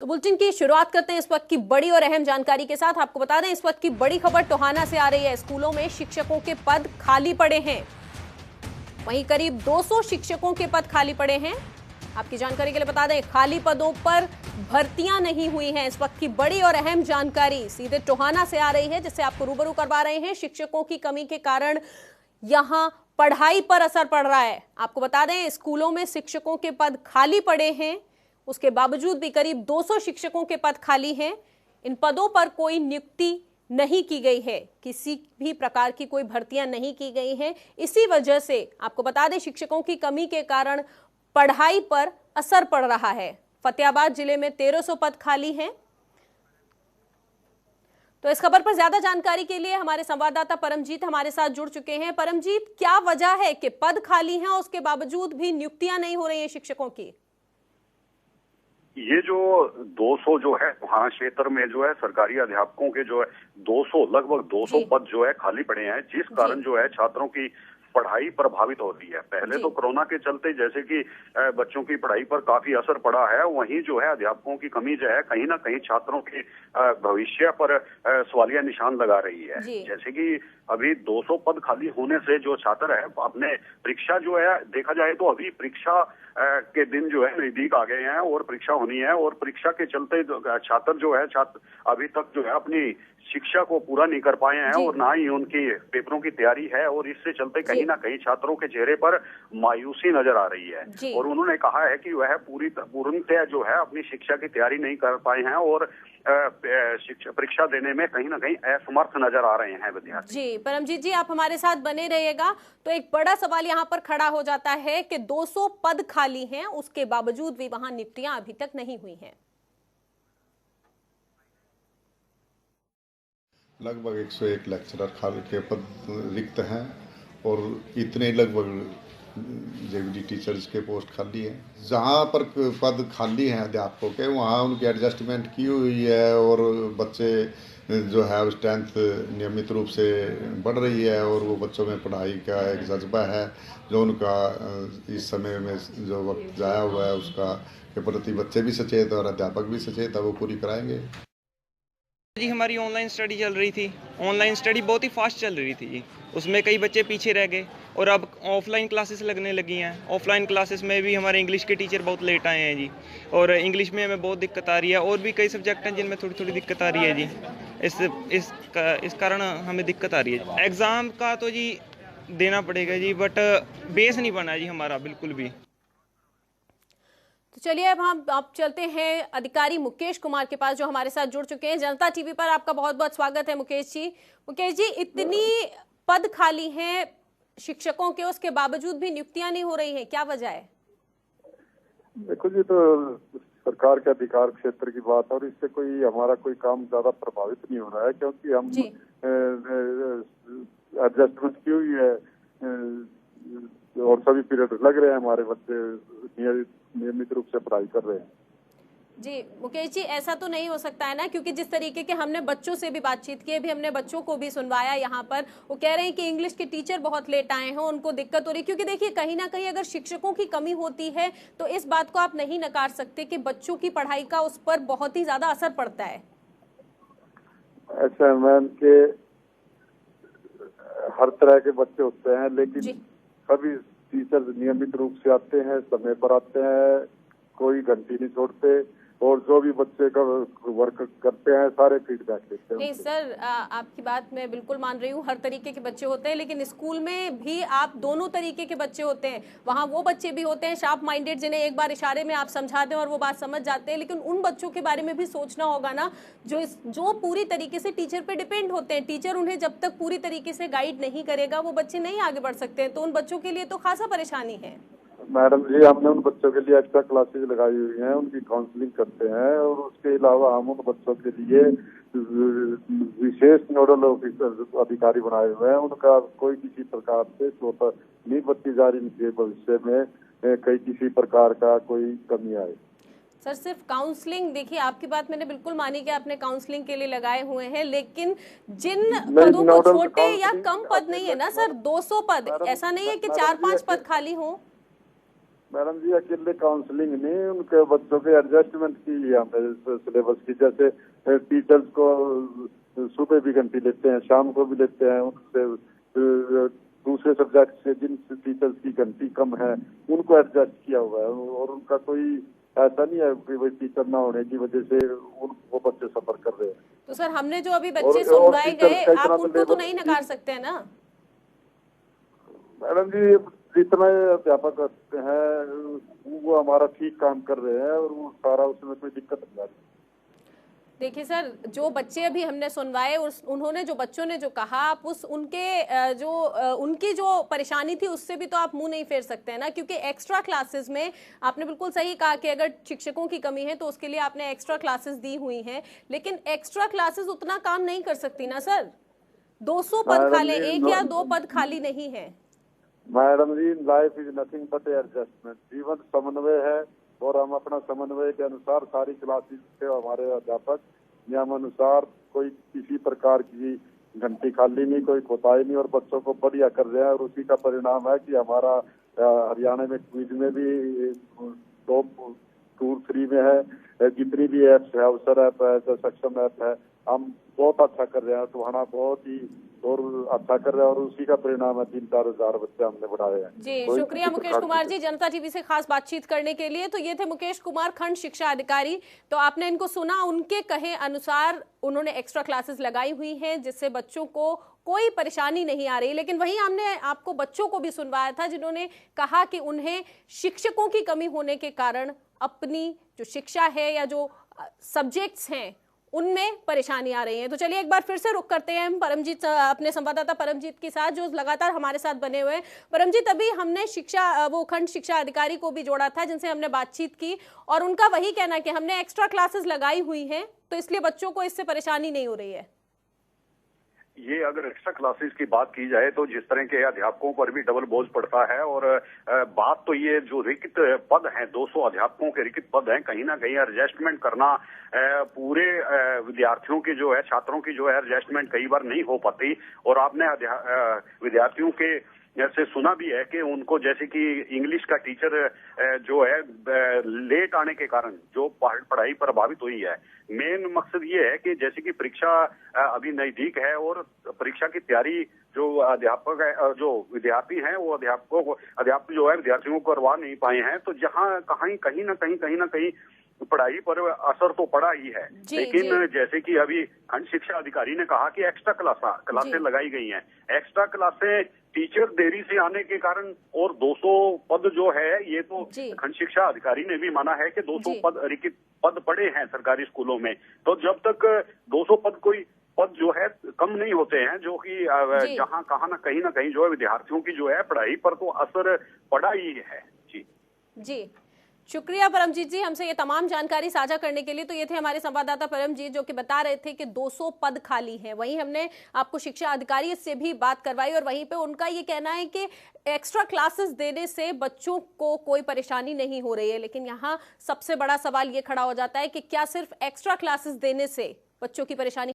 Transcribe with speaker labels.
Speaker 1: तो बुलेटिन की शुरुआत करते हैं इस वक्त की बड़ी और अहम जानकारी के साथ। आपको बता दें, इस वक्त की बड़ी खबर टोहाना से आ रही है। स्कूलों में शिक्षकों के पद खाली पड़े हैं। वहीं करीब 200 शिक्षकों के पद खाली पड़े हैं। आपकी जानकारी के लिए बता दें, खाली पदों पर भर्तियां नहीं हुई हैं। इस वक्त की बड़ी और अहम जानकारी सीधे टोहाना से आ रही है, जिससे आपको रूबरू करवा रहे हैं। शिक्षकों की कमी के कारण यहां पढ़ाई पर असर पड़ रहा है। आपको बता दें, स्कूलों में शिक्षकों के पद खाली पड़े हैं। उसके बावजूद भी करीब 200 शिक्षकों के पद खाली हैं। इन पदों पर कोई नियुक्ति नहीं की गई है, किसी भी प्रकार की कोई भर्तियां नहीं की गई हैं। इसी वजह से आपको बता दें, शिक्षकों की कमी के कारण पढ़ाई पर असर पड़ रहा है। फतेहाबाद जिले में 1300 पद खाली हैं। तो इस खबर पर ज्यादा जानकारी के लिए हमारे संवाददाता परमजीत हमारे साथ जुड़ चुके हैं। परमजीत, क्या वजह है कि पद खाली हैं, उसके बावजूद भी नियुक्तियां नहीं हो रही हैं शिक्षकों की?
Speaker 2: ये जो 200 जो है वहाँ क्षेत्र में जो है सरकारी अध्यापकों के जो है 200 लगभग 200 पद जो है खाली पड़े हैं, जिस कारण जो है छात्रों की पढ़ाई प्रभावित हो रही है। पहले तो कोरोना के चलते जैसे कि बच्चों की पढ़ाई पर काफी असर पड़ा है, वहीं जो है अध्यापकों की कमी जो है कहीं ना कहीं छात्रों के भविष्य पर सवालिया निशान लगा रही है। जैसे कि अभी 200 पद खाली होने से जो छात्र है अपने परीक्षा जो है, देखा जाए तो अभी परीक्षा के दिन जो है नजदीक आ गए हैं और परीक्षा होनी है, और परीक्षा के चलते छात्र जो है अभी तक जो है अपनी शिक्षा को पूरा नहीं कर पाए हैं और ना ही उनकी पेपरों की तैयारी है, और इससे चलते कहीं ना कहीं छात्रों के चेहरे पर मायूसी नजर आ रही है। और उन्होंने कहा है कि वह पूर्णतः जो है अपनी शिक्षा की तैयारी नहीं कर पाए हैं और शिक्षा परीक्षा देने में कहीं ना कहीं असमर्थ नजर आ रहे हैं विद्यार्थी।
Speaker 1: जी परमजीत जी, आप हमारे साथ बने रहिएगा। तो एक बड़ा सवाल यहाँ पर खड़ा हो जाता है कि 200 पद खाली हैं, उसके बावजूद भी वहां नियुक्तियां अभी तक नहीं हुई हैं।
Speaker 3: लगभग 101 लेक्चरर खाली के पद रिक्त हैं और इतने लगभग जेवीडी टीचर्स के पोस्ट खाली हैं। जहाँ पर पद खाली हैं अध्यापकों के, वहाँ उनकी एडजस्टमेंट की हुई है और बच्चे जो है स्ट्रेंथ नियमित रूप से बढ़ रही है और वो बच्चों में पढ़ाई का एक जज्बा है जो उनका इस समय में जो वक्त जाया हुआ है उसका के प्रति बच्चे भी सचेत और अध्यापक भी सचेत है, वो पूरी कराएंगे।
Speaker 4: जी हमारी ऑनलाइन स्टडी चल रही थी। ऑनलाइन स्टडी बहुत ही फास्ट चल रही थी जी, उसमें कई बच्चे पीछे रह गए और अब ऑफलाइन क्लासेस लगने लगी हैं। ऑफलाइन क्लासेस में भी हमारे इंग्लिश के टीचर बहुत लेट आए हैं जी, और इंग्लिश में हमें बहुत दिक्कत आ रही है, और भी कई सब्जेक्ट हैं जिनमें थोड़ी थोड़ी दिक्कत आ रही है जी। इस कारण हमें दिक्कत आ रही है। एग्ज़ाम का तो जी देना पड़ेगा जी, बट बेस नहीं बना है जी हमारा बिल्कुल भी।
Speaker 1: तो चलिए अब हम आप चलते हैं अधिकारी मुकेश कुमार के पास, जो हमारे साथ जुड़ चुके हैं। जनता टीवी पर आपका बहुत बहुत स्वागत है मुकेश जी। मुकेश जी, इतनी पद खाली हैं शिक्षकों के, उसके बावजूद भी नियुक्तियां नहीं हो रही हैं, क्या वजह है?
Speaker 5: देखो जी, तो सरकार के अधिकार क्षेत्र की बात है और इससे कोई हमारा कोई काम ज्यादा प्रभावित नहीं हो रहा है, क्योंकि हम एडजस्टमेंट की हुई है और सभी पीरियड लग रहे हैं, हमारे बच्चे नियमित रूप से पढ़ाई कर रहे हैं।
Speaker 1: जी मुकेश जी, ऐसा तो नहीं हो सकता है ना, क्योंकि जिस तरीके के हमने बच्चों से भी बातचीत की, अभी हमने बच्चों को भी सुनवाया यहाँ पर, वो कह रहे हैं कि इंग्लिश के टीचर बहुत लेट आए हैं, उनको दिक्कत हो रही है। क्योंकि देखिए, कहीं ना कहीं अगर शिक्षकों की कमी होती है तो इस बात को आप नहीं नकार सकते कि बच्चों की पढ़ाई का उस पर बहुत ही ज्यादा असर पड़ता है।
Speaker 5: ऐसा मैम के हर तरह के बच्चे होते हैं, लेकिन सभी टीचर नियमित रूप से आते हैं, समय पर आते हैं, कोई घंटी नहीं छोड़ते, और जो भी बच्चे का वर्क करते हैं सारे फीडबैक देते हैं।
Speaker 1: नहीं सर, आपकी बात मैं बिल्कुल मान रही हूँ, हर तरीके के बच्चे होते हैं, लेकिन स्कूल में भी आप दोनों तरीके के बच्चे होते हैं। वहाँ वो बच्चे भी होते हैं शार्प माइंडेड, जिन्हें एक बार इशारे में आप समझा दें और वो बात समझ जाते हैं, लेकिन उन बच्चों के बारे में भी सोचना होगा ना, जो पूरी तरीके से टीचर पे डिपेंड होते हैं। टीचर उन्हें जब तक पूरी तरीके से गाइड नहीं करेगा, वो बच्चे नहीं आगे बढ़ सकते हैं। तो उन बच्चों के लिए तो खासा परेशानी है।
Speaker 5: मैडम जी, हमने उन बच्चों के लिए एक्स्ट्रा क्लासेस लगाई हुई हैं, उनकी काउंसलिंग करते हैं, और उसके अलावा हम उन बच्चों के लिए विशेष नोडल ऑफिसर अधिकारी बनाए हुए हैं। उनका कोई किसी प्रकार से चोट नहीं बरती जा रही है, भविष्य में कहीं किसी प्रकार का कोई कमी आए।
Speaker 1: सर सिर्फ काउंसलिंग, देखिए आपकी बात मैंने बिल्कुल मानी कि आपने काउंसलिंग के लिए लगाए हुए हैं, लेकिन जिन पदों को छोटे या कम पद नहीं है ना सर, 200 पद, ऐसा नहीं है कि 4-5 पद खाली हो।
Speaker 5: मैडम जी अकेले काउंसलिंग नहीं, उनके बच्चों के एडजस्टमेंट की हमने सिलेबस की, जैसे टीचर्स को सुबह भी घंटी लेते हैं, शाम को भी लेते हैं, उनसे दूसरे सब्जेक्ट से जिन टीचर्स की घंटी कम है उनको एडजस्ट किया हुआ है, और उनका कोई ऐसा नहीं है कि वही टीचर ना होने की वजह से वो बच्चे सफर कर रहे हैं।
Speaker 1: तो सर हमने जो अभी बच्चे सुनवाए गए, आप उनको तो नहीं नकार सकते हैं ना?
Speaker 5: मैडम जी जितने अध्यापक हैं वो हमारा ठीक काम कर रहे हैं और वो सारा उसमें कोई दिक्कत नहीं आ रही।
Speaker 1: देखिए सर, जो बच्चे अभी हमने सुनवाए उन्होंने जो बच्चों ने जो कहा, आप उनकी जो परेशानी थी उससे भी तो आप मुंह नहीं फेर सकते हैं ना, क्योंकि एक्स्ट्रा क्लासेस में आपने बिल्कुल सही कहा कि अगर शिक्षकों की कमी है तो उसके लिए आपने एक्स्ट्रा क्लासेस दी हुई हैं, लेकिन एक्स्ट्रा क्लासेस उतना काम नहीं कर सकती ना सर। 200 पद खाली, एक या दो पद खाली नहीं है।
Speaker 5: Madam ji life is nothing but adjustment, जीवन समन्वय है और हम अपना समन्वय के अनुसार सारी क्लासेस के हमारे अध्यापक नियम अनुसार कोई किसी प्रकार की घंटी खाली नहीं, कोई कोताही नहीं, और बच्चों को बढ़िया कर रहे हैं, और उसी का परिणाम है कि हमारा हरियाणा में क्विज में भी टॉप 2-3 में है, जितनी भी ऐप्स है, अवसर ऐप है, सक्षम ऐप है, हम बहुत अच्छा कर रहे हैं, टोहाना बहुत ही और अच्छा कर रहे हैं, और उसी का परिणाम है 3-4 हजार बच्चे हमने बढ़ाए हैं।
Speaker 1: जी शुक्रिया मुकेश कुमार जी जनता टीवी से खास बातचीत करने के लिए। तो ये थे मुकेश कुमार, खंड शिक्षा अधिकारी। तो आपने इनको सुना, उनके कहे अनुसार उन्होंने एक्स्ट्रा क्लासेस लगाई हुई हैं जिससे बच्चों को कोई परेशानी नहीं आ रही। लेकिन वहीं हमने आपको बच्चों को भी सुनवाया था जिन्होंने कहा कि उन्हें शिक्षकों की कमी होने के कारण अपनी जो शिक्षा है या जो सब्जेक्ट्स हैं उनमें परेशानी आ रही है। तो चलिए एक बार फिर से रुक करते हैं हम परमजीत, अपने संवाददाता परमजीत के साथ जो लगातार हमारे साथ बने हुए हैं। परमजीत, अभी हमने वो खंड शिक्षा अधिकारी को भी जोड़ा था जिनसे हमने बातचीत की, और उनका वही कहना है कि हमने एक्स्ट्रा क्लासेस लगाई हुई हैं तो इसलिए बच्चों को इससे परेशानी नहीं हो रही है।
Speaker 2: ये अगर एक्स्ट्रा क्लासेस की बात की जाए तो जिस तरह के अध्यापकों पर भी डबल बोझ पड़ता है, और बात तो ये जो रिक्त पद हैं, 200 अध्यापकों के रिक्त पद हैं, कहीं ना कहीं एडजस्टमेंट करना पूरे विद्यार्थियों की जो है, छात्रों की जो है एडजस्टमेंट कई बार नहीं हो पाती। और आपने विद्यार्थियों के से सुना भी है कि उनको जैसे कि इंग्लिश का टीचर जो है लेट आने के कारण जो पढ़ाई प्रभावित हुई है। मेन मकसद ये है कि जैसे कि परीक्षा अभी नजदीक है और परीक्षा की तैयारी जो अध्यापक है, जो विद्यार्थी हैं, वो अध्यापक जो है विद्यार्थियों को करवा नहीं पाए हैं। तो जहाँ कहीं ना कहीं पढ़ाई पर असर तो पड़ा ही है, लेकिन जैसे कि अभी खंड शिक्षा अधिकारी ने कहा कि एक्स्ट्रा क्लासें लगाई गई हैं। एक्स्ट्रा क्लासें टीचर देरी से आने के कारण, और 200 पद जो है ये तो खंड शिक्षा अधिकारी ने भी माना है कि 200 रिक्त पद पड़े हैं सरकारी स्कूलों में। तो जब तक 200 पद जो है कम नहीं होते हैं, जो कि जहाँ कहीं ना कहीं जो है विद्यार्थियों की जो है पढ़ाई पर तो असर पड़ा ही है।
Speaker 1: जी शुक्रिया परमजीत जी हमसे ये तमाम जानकारी साझा करने के लिए। तो ये थे हमारे संवाददाता परमजीत जो कि बता रहे थे कि 200 पद खाली हैं। वहीं हमने आपको शिक्षा अधिकारी से भी बात करवाई और वहीं पे उनका ये कहना है कि एक्स्ट्रा क्लासेस देने से बच्चों को कोई परेशानी नहीं हो रही है। लेकिन यहाँ सबसे बड़ा सवाल ये खड़ा हो जाता है कि क्या सिर्फ एक्स्ट्रा क्लासेस देने से बच्चों की परेशानी